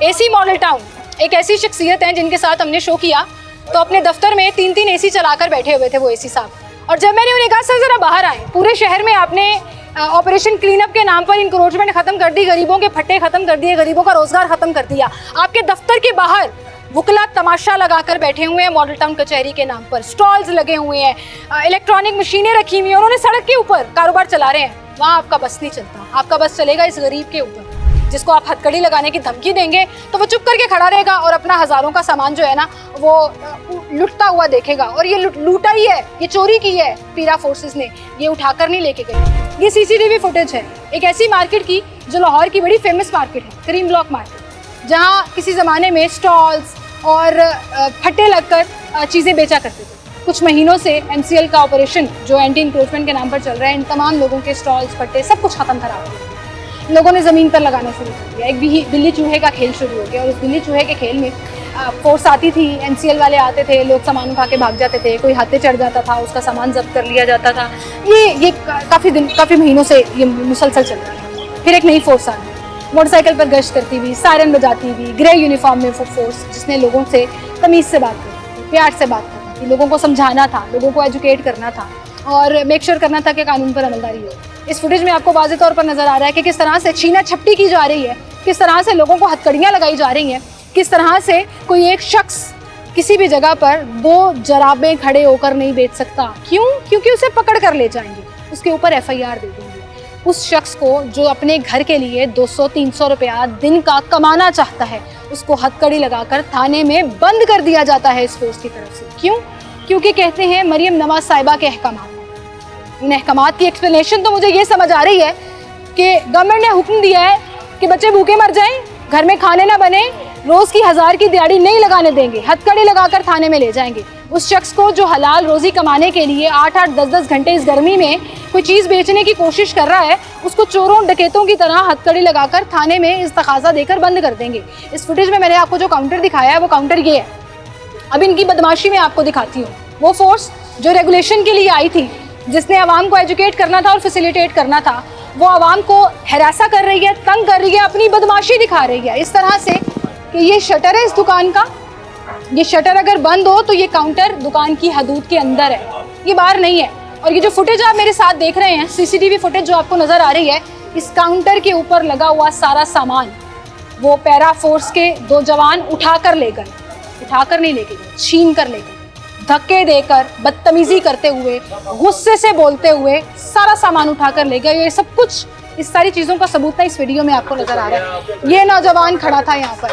AC model town एक ऐसी शख्सियत हैं जिनके साथ हमने शो किया तो अपने दफ्तर में 3-3 एसी चलाकर बैठे हुए थे वो एसी साहब। और जब मैंने उन्हें कहा सर ज़रा बाहर आए, पूरे शहर में आपने ऑपरेशन क्लीनअप के नाम पर इंक्रोचमेंट खत्म कर दी, गरीबों के फट्टे खत्म कर दिए, गरीबों का रोजगार खत्म कर दिया। आपके दफ्तर के बाहर वुकला तमाशा लगाकर बैठे हुए हैं, मॉडल टाउन कचहरी के नाम पर स्टॉल्स लगे हुए हैं, इलेक्ट्रॉनिक मशीनें रखी हुई हैं, उन्होंने सड़क के ऊपर कारोबार चला रहे हैं। वहाँ आपका बस नहीं चलता, आपका बस चलेगा इस गरीब के ऊपर जिसको आप हथकड़ी लगाने की धमकी देंगे तो वो चुप करके खड़ा रहेगा और अपना हज़ारों का सामान जो है ना वो लुटता हुआ देखेगा। और ये लूटा ही है, ये चोरी की है पीरा फोर्सेस ने, ये उठाकर नहीं लेके गए। ये सीसीटीवी फुटेज है एक ऐसी मार्केट की जो लाहौर की बड़ी फेमस मार्केट है, करीम ब्लॉक मार्केट, जहाँ किसी ज़माने में स्टॉल्स और फट्टे लगकर चीज़ें बेचा करते थे। कुछ महीनों से MCL का ऑपरेशन जो एंटी इंक्रोचमेंट के नाम पर चल रहा है, इन तमाम लोगों के स्टॉल्स फट्टे सब कुछ ख़त्म करा दिया। लोगों ने ज़मीन पर लगाना शुरू कर दिया, एक बिल्ली चूहे का खेल शुरू हो गया। और उस बिल्ली चूहे के खेल में फोर्स आती थी, MCL वाले आते थे, लोग सामान उठा के भाग जाते थे, कोई हाथे चढ़ जाता था, उसका सामान जब्त कर लिया जाता था। ये काफ़ी महीनों से ये मुसलसल चल रहा है। फिर एक नई फोर्स आ गई, मोटरसाइकिल पर गश्त करती हुई, सायरन बजाती हुई, ग्रे यूनिफॉर्म में वो फोर्स, जिसने लोगों से तमीज़ से बात करनी थी, प्यार से बात करनी थी, लोगों को समझाना था, लोगों को एजुकेट करना था और मेक श्योर करना था कि कानून पर अमलदारी हो। इस फुटेज में आपको वाज़ेह तौर पर नज़र आ रहा है कि किस तरह से छीना झपटी की जा रही है, किस तरह से लोगों को हथकड़ियाँ लगाई जा रही हैं, किस तरह से कोई एक शख्स किसी भी जगह पर 2 जराबें खड़े होकर नहीं बेच सकता। क्यों? क्योंकि उसे पकड़ कर ले जाएंगे, उसके ऊपर FIR दे देंगे। उस शख्स को जो अपने घर के लिए 200-300 रुपया दिन का कमाना चाहता है, उसको हथकड़ी लगाकर थाने में बंद कर दिया जाता है इस फोर्स की तरफ से। क्यों? क्योंकि कहते हैं मरियम नवाज साहिबा के अहकामात। इन अहकामात की एक्सप्लेनेशन तो मुझे ये समझ आ रही है कि गवर्नमेंट ने हुक्म दिया है कि बच्चे भूखे मर जाएं, घर में खाने ना बने, रोज़ की 1000 की दिहाड़ी नहीं लगाने देंगे, हथकड़ी लगाकर थाने में ले जाएंगे। उस शख्स को जो हलाल रोज़ी कमाने के लिए 8-8, 10-10 घंटे इस गर्मी में कोई चीज़ बेचने की कोशिश कर रहा है, उसको चोरों डकैतों की तरह हथकड़ी लगाकर थाने में इस्तखाज़ा देकर बंद कर देंगे। इस फुटेज में मैंने आपको जो काउंटर दिखाया है वो काउंटर ये है। अब इनकी बदमाशी में आपको दिखाती हूँ। वो फोर्स जो रेगुलेशन के लिए आई थी, जिसने आवाम को एजुकेट करना था और फैसिलिटेट करना था, वो आवाम को हरासा कर रही है, तंग कर रही है, अपनी बदमाशी दिखा रही है इस तरह से कि ये शटर है इस दुकान का, ये शटर अगर बंद हो तो ये काउंटर दुकान की हदूद के अंदर है, ये बाहर नहीं है। और ये जो फुटेज आप मेरे साथ देख रहे हैं, CCTV फुटेज जो आपको नज़र आ रही है, इस काउंटर के ऊपर लगा हुआ सारा सामान वो पैरा फोर्स के 2 जवान उठा कर ले गए, उठाकर नहीं लेके गए, छीन कर ले गए, धक्के देकर, बदतमीजी करते हुए, गुस्से से बोलते हुए सारा सामान उठाकर ले गए। ये सब कुछ, इस सारी चीज़ों का सबूत ना इस वीडियो में आपको नज़र आ रहा है। ये नौजवान खड़ा था यहाँ पर,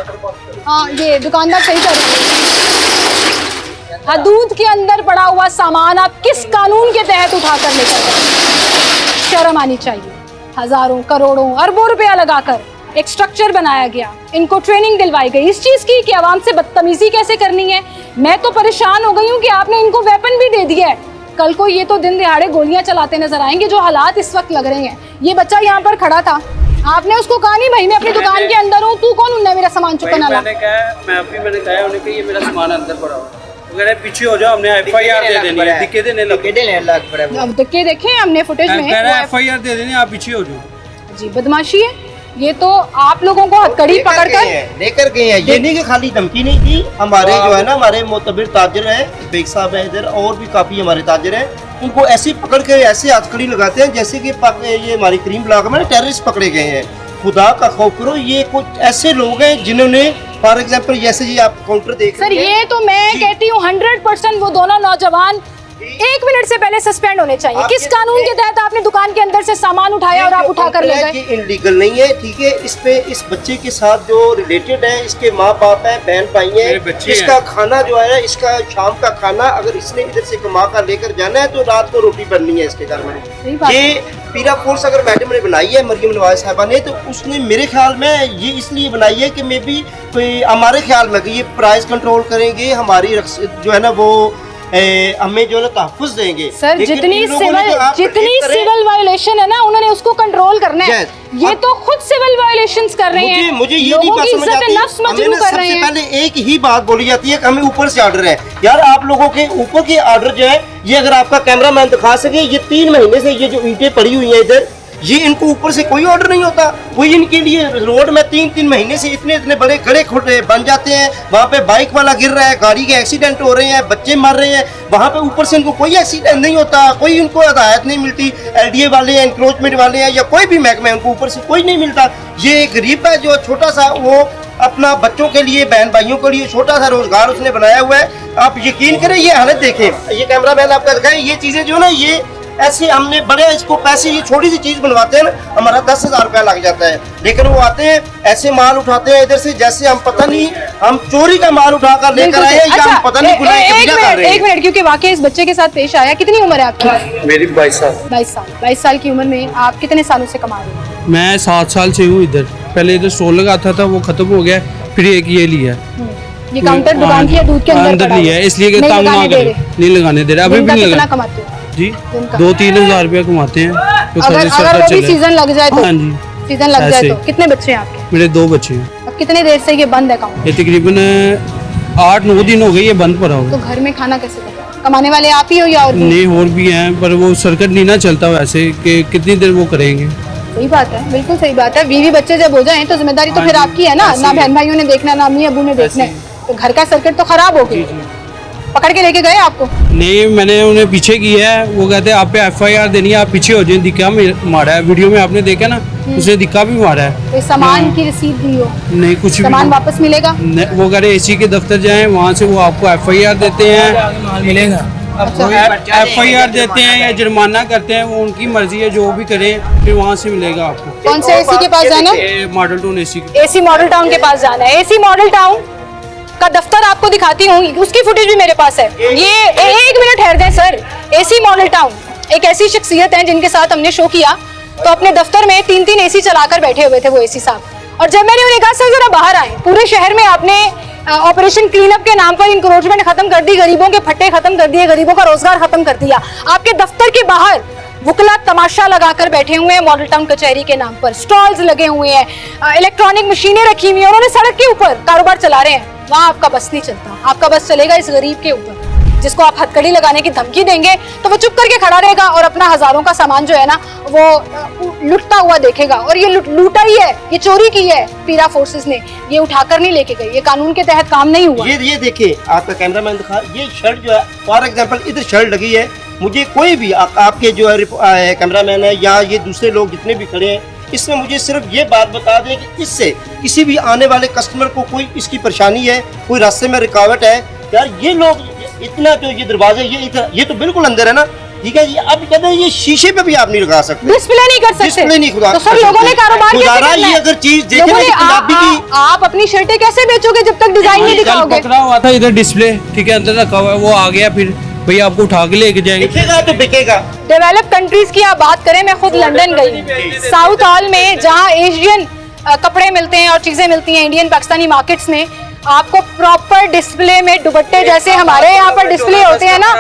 हाँ ये दुकानदार सही कर रहे हैं। हदूद के अंदर पड़ा हुआ सामान आप किस कानून के तहत उठाकर ले गए? शर्म आनी चाहिए। हज़ारों, करोड़ों, अरबों रुपया लगाकर एक स्ट्रक्चर बनाया गया, इनको ट्रेनिंग दिलवाई गई इस चीज़ की कि आवाम से बदतमीजी कैसे करनी है। मैं तो परेशान हो गई हूँ कि आपने इनको वेपन भी दे दिया है। कल को ये तो दिन दिहाड़े गोलियां चलाते नजर आएंगे, जो हालात इस वक्त लग रहे हैं। ये बच्चा यहाँ पर खड़ा था, आपने उसको कहा नहीं भाई मैं अपनी दुकान के अंदर हूँ, तू कौन उन्हें मेरा सामान चुकाना ला? मैंने कहा उन्हें कि ये मेरा सामान अंदर पड़ा हुआ, अगर पीछे हो जाओ हमने FIR दे देनी है, धक्के देने लगे। अब धक्के देखे हमने फुटेज में, FIR दे देनी, आप पीछे हो जाओ। जी बदमाशी है ये तो। आप लोगों को हथकड़ी पकड़कर लेकर गए हैं, ये नहीं कि खाली धमकी नहीं थी। हमारे जो है ना, हमारे मोतबिर ताजर है, बेग साहब है इधर, और भी काफी हमारे ताजर हैं, उनको ऐसे पकड़ के ऐसे हथकड़ी लगाते हैं जैसे कि ये हमारी करीम ब्लॉक में टेररिस्ट पकड़े गए हैं। खुदा का खौफ करो, ये कुछ ऐसे लोग हैं जिन्होंने फॉर एग्जाम्पल जैसे जी आप काउंटर देख सर, ये तो मैं कहती हूँ 100% वो दोनों नौजवान 1 मिनट से पहले सस्पेंड होने चाहिए। किस कानून के तहत आपने दुकान के अंदर से सामान उठाया और आप उठाकर ले गए? ये इनलीगल नहीं है, ठीक है। इस पे इस बच्चे के साथ जो रिलेटेड है, इसके माँ बाप है, बहन भाई है, इसका खाना जो है, इसका शाम का खाना अगर इसने इधर से कमा कर लेकर जाना है तो रात को रोटी बननी है इसके घर में। ये पीरा फोर्स अगर मैडम ने बनाई है मरियम नवाज साहिबा ने, तो उसने मेरे ख्याल में ये इसलिए बनाई है कि मे बी कोई हमारे ख्याल में कि ये प्राइस कंट्रोल करेंगे, हमारी जो है ना वो हमें जो है तहफ़्फ़ुज़ देंगे। सर जितनी सिविल वायलेशन है ना, उन्होंने उसको कंट्रोल करना है। ये तो खुद सिविल वायलेशंस कर रहे हैं। मुझे ये नहीं बात समझ आती है, सबसे पहले एक ही बात बोली जाती है कि हमें ऊपर से ऑर्डर है। यार आप लोगों के ऊपर के ऑर्डर जो है, ये अगर आपका कैमरामैन दिखा सके, ये 3 महीने से ये जो ईंटें पड़ी हुई हैं इधर, ये इनको ऊपर से कोई ऑर्डर नहीं होता। कोई इनके लिए रोड में 3-3 महीने से इतने बड़े खड़े खुटे बन जाते हैं, वहाँ पे बाइक वाला गिर रहा है, गाड़ी के एक्सीडेंट हो रहे हैं, बच्चे मर रहे हैं, वहाँ पे ऊपर से इनको कोई एक्सीडेंट नहीं होता, कोई इनको हदायत नहीं मिलती। LDA वाले हैं, इंक्रोचमेंट वाले हैं या कोई भी महकमा है, उनको ऊपर से कोई नहीं मिलता। ये गरीब है जो छोटा सा वो अपना बच्चों के लिए, बहन भाइयों के लिए छोटा सा रोजगार उसने बनाया हुआ है। आप यकीन करें, ये हालत देखें, ये कैमरा मैन आपका दिखाएं, ये चीजें जो ना ये ऐसे हमने बड़े इसको पैसे, ये छोटी सी चीज बनवाते हैं ना, हमारा 10,000 रुपया लग जाता है। लेकिन वो आते हैं ऐसे माल उठाते हैं इधर से, जैसे हम पता नहीं हम चोरी का माल उठाकर लेकर आए हैं या हम पता नहीं गुनाह कबीरा कर रहे हैं। एक मिनट, क्योंकि वाकई इस बच्चे के साथ पेश आया। कितनी उम्र है आपकी? मेरी 22 साल। 22 साल की उम्र में आप कितने सालों से कमा रहे हैं? मैं 7 साल से हूँ इधर। पहले इधर स्टॉल लगाता था, वो खत्म हो गया, फिर एक ये लिया। ये काउंटर दुकान की दूध के अंदर लिया है, इसलिए कि तंग ना करे, नहीं लगाने दे रहे। अभी भी कितना कमाते हो जी? 2-3 हज़ार रुपया कमाते हैं। तो अगर वो भी सीजन लग जाए तो? हाँ जी, सीजन लग जाए तो। कितने बच्चे हैं आपके? मेरे 2 बच्चे हैं। अब कितने देर से ये बंद है काउंटर? ये तकरीबन 8-9 दिन हो गए ये बंद पड़ा हुआ। तो घर में खाना कैसे करते हैं? कमाने वाले आप ही हो या और भी? नहीं, और भी हैं, पर वो सर्किट नहीं ना चलता वैसे कि कितनी देर वो करेंगे। सही बात है, बिल्कुल सही बात है। बीवी बच्चे जब हो जाएं तो जिम्मेदारी तो फिर आपकी है ना, ना बहन भाइयों ने देखना, ना अम्मी अबू ने देखना है, तो घर का सर्किट तो खराब हो गया। पकड़ के लेके गए आपको? नहीं, मैंने उन्हें पीछे किया है। वो कहते हैं आप पे FIR देनी है, आप पीछे हो जाए। दिक्का मारा है, वीडियो में आपने देखा ना, उसे दिक्का भी मारा है। कोई सामान की रसीद दी हो? नहीं, कुछ भी सामान नहीं। वापस मिलेगा? वो कह रहे AC के दफ्तर जाएं, वहाँ से वो आपको FIR देते हैं, मिलेगा। FIR देते हैं या जुर्माना करते हैं, वो उनकी मर्जी है, जो भी करें, फिर वहाँ से मिलेगा आपको। कौन से AC के पास जाना है? Model town AC AC model town के पास जाना है। AC मॉडल टाउन का दफ्तर आपको दिखाती हूँ, उसकी फुटेज भी मेरे पास है। ये एक मिनट ठहर जाए सर। AC मॉडल टाउन एक ऐसी शख्सियत है जिनके साथ हमने शो किया, तो अपने दफ्तर में 3-3 AC चलाकर बैठे हुए थे वो AC साहब। और जब मैंने उन्हें कहा सर जरा बाहर आए, पूरे शहर में आपने ऑपरेशन क्लीन अप के नाम पर इंक्रोचमेंट खत्म कर दी, गरीबों के फट्टे खत्म कर दिए, गरीबों का रोजगार खत्म कर दिया। आपके दफ्तर के बाहर वुकला तमाशा लगाकर बैठे हुए हैं, मॉडल टाउन कचहरी के नाम पर स्टॉल्स लगे हुए हैं, इलेक्ट्रॉनिक मशीनें रखी हुई हैं, उन्होंने सड़क के ऊपर कारोबार चला रहे हैं। वहाँ आपका बस नहीं चलता, आपका बस चलेगा इस गरीब के ऊपर, जिसको आप हथकड़ी लगाने की धमकी देंगे तो वो चुप करके खड़ा रहेगा और अपना हजारों का सामान जो है ना वो लुटता हुआ देखेगा। और ये लूटा ही है, ये चोरी की है पीरा फोर्सेस ने, ये उठाकर नहीं लेके गई, ये कानून के तहत काम नहीं हुआ। ये देखिए, आपका कैमरामैन दिखा, ये शर्ट जो है, फॉर एग्जांपल इधर शर्ट लगी है, मुझे कोई भी आपके जो है कैमरामैन है या ये दूसरे लोग जितने भी खड़े हैं, इसमें मुझे सिर्फ ये बात बता दें कि इससे किसी भी आने वाले कस्टमर को कोई इसकी परेशानी है, कोई रास्ते में रुकावट है, यार ये लोग इतना जो ये दरवाजे ये तो बिल्कुल अंदर है ना, ठीक है जी। अब कहते हैं ये शीशे पे भी आप नहीं लगा सकते, डिस्प्ले नहीं कर सकते, डिस्प्ले नहीं खुदा तो सर लोगों ने कारोबार कैसे करना है? ये अगर चीज देखें ना पंजाबी की, आप अपनी शर्टें कैसे बेचोगे जब तक डिजाइन नहीं दिखाओगे? पकड़ा हुआ था इधर डिस्प्ले, ठीक है, अंदर रखा हुआ है, वो आ गया, फिर भैया आपको उठा के लेके जाएंगे। बिकेगा तो बिकेगा। डेवलप कंट्रीज की आप बात करें, मैं खुद लंदन गई, साउथ हॉल में जहाँ एशियन कपड़े मिलते हैं और चीजें मिलती हैं इंडियन पाकिस्तानी मार्केट्स में, आपको प्रॉपर डिस्प्ले में दुपट्टे जैसे हमारे यहाँ पर डिस्प्ले होते हैं ना,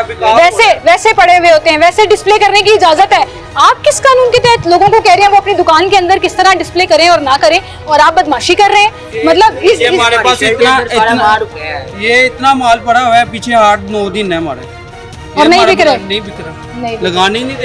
वैसे पड़े हुए होते हैं, वैसे डिस्प्ले करने की इजाजत है। आप किस कानून के तहत लोगों को कह रहे हैं वो अपनी दुकान के अंदर किस तरह डिस्प्ले करें और ना करें, और आप बदमाशी कर रहे हैं? मतलब हमारे पास इतना माल पड़ा हुआ है, पीछे 8-9 दिन है हमारे, और नहीं बिक रहे, नहीं बिक रहा, लगाने ही नहीं